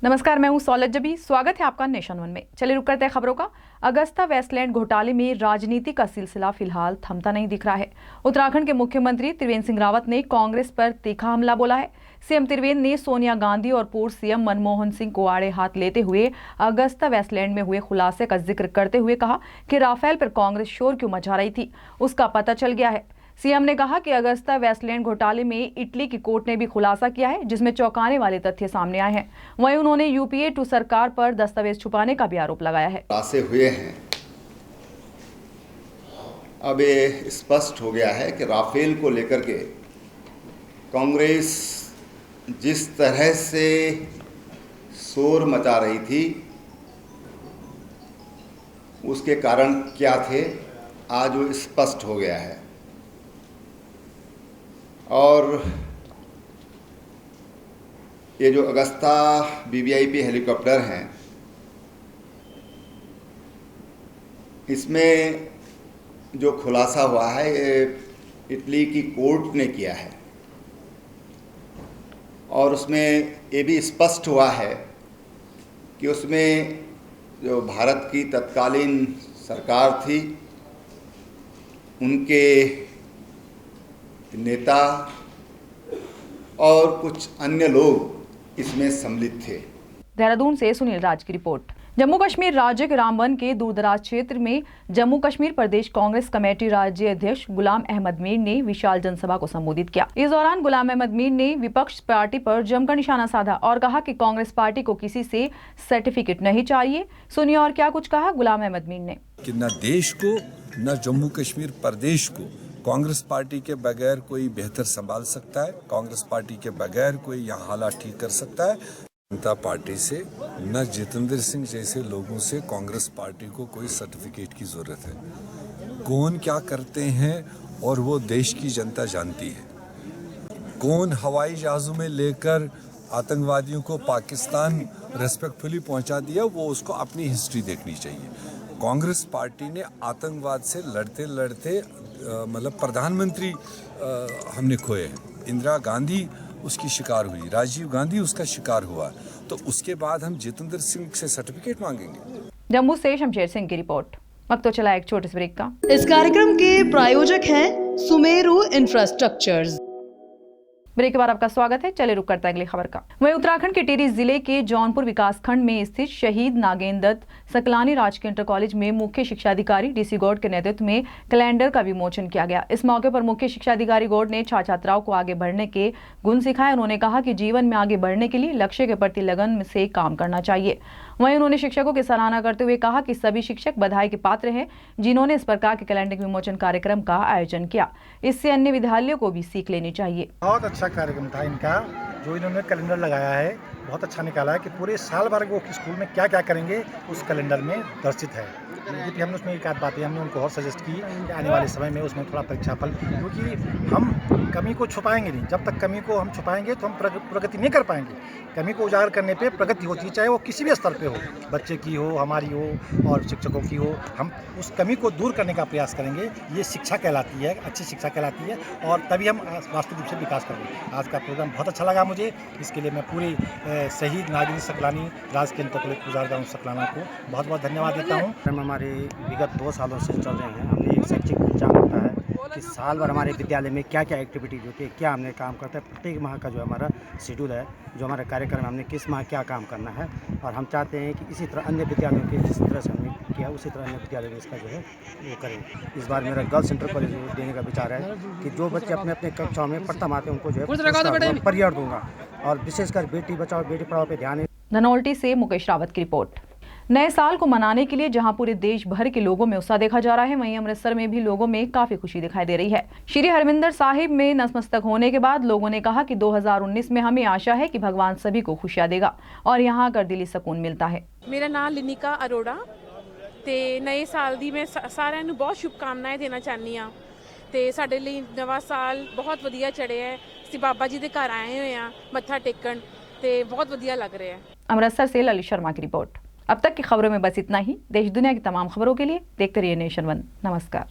नमस्कार, मैं हूं सौलत जबी। स्वागत है आपका नेशन वन में। चलिए रुक करते हैं खबरों का। अगस्ता वेस्टलैंड घोटाले में राजनीति का सिलसिला फिलहाल थमता नहीं दिख रहा है। उत्तराखंड के मुख्यमंत्री त्रिवेंद्र सिंह रावत ने कांग्रेस पर तीखा हमला बोला है। सीएम त्रिवेंद्र ने सोनिया गांधी और पूर्व सीएम मनमोहन सिंह को आड़े हाथ लेते हुए अगस्ता वेस्टलैंड में हुए खुलासे का जिक्र करते हुए कहा कि राफेल पर कांग्रेस शोर क्यों मचा रही थी, उसका पता चल गया है। सीएम ने कहा कि अगस्ता वेस्टलैंड घोटाले में इटली की कोर्ट ने भी खुलासा किया है, जिसमें चौंकाने वाले तथ्य सामने आए हैं। वहीं उन्होंने यूपीए 2 सरकार पर दस्तावेज छुपाने का भी आरोप लगाया है। खुलासे हुए हैं। अब ये स्पष्ट हो गया है कि राफेल को लेकर के कांग्रेस जिस तरह से शोर मचा रही थी उसके कारण क्या थे, आज वो स्पष्ट हो गया है। और ये जो अगस्ता वीवीआईपी हेलीकॉप्टर हैं, इसमें जो खुलासा हुआ है ये इटली की कोर्ट ने किया है और उसमें ये भी स्पष्ट हुआ है कि उसमें जो भारत की तत्कालीन सरकार थी उनके नेता और कुछ अन्य लोग इसमें सम्मिलित थे। देहरादून से सुनील राज की रिपोर्ट। जम्मू कश्मीर राज्य के रामबन के दूरदराज क्षेत्र में जम्मू कश्मीर प्रदेश कांग्रेस कमेटी राज्य अध्यक्ष गुलाम अहमद मीर ने विशाल जनसभा को संबोधित किया। इस दौरान गुलाम अहमद मीर ने विपक्ष पार्टी पर जमकर निशाना साधा और कहा कि कांग्रेस पार्टी को किसी से सर्टिफिकेट नहीं चाहिए। सुनिए और क्या कुछ कहा गुलाम अहमद मीर ने। कि न देश को न जम्मू कश्मीर प्रदेश को कांग्रेस पार्टी के बगैर कोई बेहतर संभाल सकता है, कांग्रेस पार्टी के बगैर कोई यहाँ हालात ठीक कर सकता है। जनता पार्टी से न जितेंद्र सिंह जैसे लोगों से कांग्रेस पार्टी को कोई सर्टिफिकेट की जरूरत है। कौन क्या करते हैं और वो देश की जनता जानती है। कौन हवाई जहाजों में लेकर आतंकवादियों को पाकिस्तान रेस्पेक्टफुली पहुंचा दिया, वो उसको अपनी हिस्ट्री देखनी चाहिए। कांग्रेस पार्टी ने आतंकवाद से लड़ते लड़ते मतलब प्रधानमंत्री हमने खोए हैं। इंदिरा गांधी उसकी शिकार हुई, राजीव गांधी उसका शिकार हुआ, तो उसके बाद हम जितेंद्र सिंह से सर्टिफिकेट मांगेंगे। जम्मू से शमशेर सिंह की रिपोर्ट। वक्त तो चला एक छोटे से ब्रेक का। इस कार्यक्रम के प्रायोजक हैं सुमेरु इंफ्रास्ट्रक्चर्स। ब्रेक के बाद आपका स्वागत है। चले रुक करते हैं अगली खबर का। वहीं उत्तराखंड के टिहरी जिले के जौनपुर विकासखंड में स्थित शहीद नागेंद्र दत्त सकलानी राजकीय इंटर कॉलेज में मुख्य शिक्षा अधिकारी डीसी गौड़ के नेतृत्व में कैलेंडर का विमोचन किया गया। इस मौके पर मुख्य शिक्षा अधिकारी गौड़ ने छात्र छात्राओं को आगे बढ़ने के गुण सिखाए। उन्होंने कहा कि जीवन में आगे बढ़ने के लिए लक्ष्य के प्रति लगन से काम करना चाहिए। वहीं उन्होंने शिक्षकों की सराहना करते हुए कहा कि सभी शिक्षक बधाई के पात्र हैं जिन्होंने इस प्रकार के कैलेंडर विमोचन कार्यक्रम का आयोजन किया। इससे अन्य विद्यालयों को भी सीख लेनी चाहिए। बहुत अच्छा कार्यक्रम था इनका, जो इन्होंने कैलेंडर लगाया है बहुत अच्छा निकाला है कि पूरे साल भर वो स्कूल में क्या क्या करेंगे उस कैलेंडर में दर्शित है। क्योंकि हमने उसमें एक आध बातें हमने उनको और सजेस्ट की कि आने वाले समय में उसमें थोड़ा परीक्षा फल, क्योंकि हम कमी को छुपाएंगे नहीं। जब तक कमी को हम छुपाएंगे तो हम प्रगति नहीं कर पाएंगे। कमी को उजागर करने पे प्रगति होती है, चाहे वो किसी भी स्तर पे हो, बच्चे की हो, हमारी हो और शिक्षकों की हो। हम उस कमी को दूर करने का प्रयास करेंगे। ये शिक्षा कहलाती है, अच्छी शिक्षा कहलाती है और तभी हम वास्तविक रूप से विकास करेंगे। आज का प्रोग्राम बहुत अच्छा लगा मुझे। इसके लिए मैं पूरे शहीद नागेंद्र सकलानी राजकीय इंटर कॉलेज गुजारगांव सकलाना को बहुत बहुत धन्यवाद देता हूँ। हमारे विगत 2 सालों से चल रहे हैं। हमने एक शैक्षिक प्रोग्राम होता है कि साल भर हमारे विद्यालय में क्या क्या एक्टिविटीज होती है, क्या हमने काम करते हैं। प्रत्येक माह का जो हमारा शेड्यूल है, जो हमारा कार्यक्रम है, हमने किस माह क्या काम करना है और हम चाहते हैं कि इसी तरह अन्य विद्यालयों के जिस तरह से हमने किया उसी तरह अन्य विद्यालय में इसका जो है वो करें। इस बार मेरा गर्ल्स इंटर कॉलेज देने का विचार है कि जो बच्चे अपने अपने कक्षाओं में प्रथम आते हैं उनको जो है परिवार दूंगा और विशेषकर बेटी बचाओ बेटी पढ़ाओ पे ध्यान है। धनौल्टी से मुकेश रावत की रिपोर्ट। नए साल को मनाने के लिए जहां पूरे देश भर के लोगों में उत्साह देखा जा रहा है, वहीं अमृतसर में भी लोगों में काफी खुशी दिखाई दे रही है। श्री हरमिंदर साहिब में नतमस्तक होने के बाद लोगों ने कहा कि 2019 में हमें आशा है कि भगवान सभी को खुशियां देगा और यहां आकर दिली सुकून मिलता है। मेरा नाम लिनिका अरोड़ा ते नए साल दी मैं साਰਿਆਂ ਨੂੰ बहुत शुभकामनाएं देना चाहनी हाँ। ਤੇ ਸਾਡੇ ਲਈ नवा साल बहुत ਵਧੀਆ ਚੜਿਆ है। ਅਸੀਂ बाबा जी के घर आए हुए हैं मत्था टेकन ਤੇ बहुत ਵਧੀਆ लग रहा है। अमृतसर से ललित शर्मा की रिपोर्ट। अब तक की खबरों में बस इतना ही। देश दुनिया की तमाम खबरों के लिए देखते रहिए नेशन वन। नमस्कार।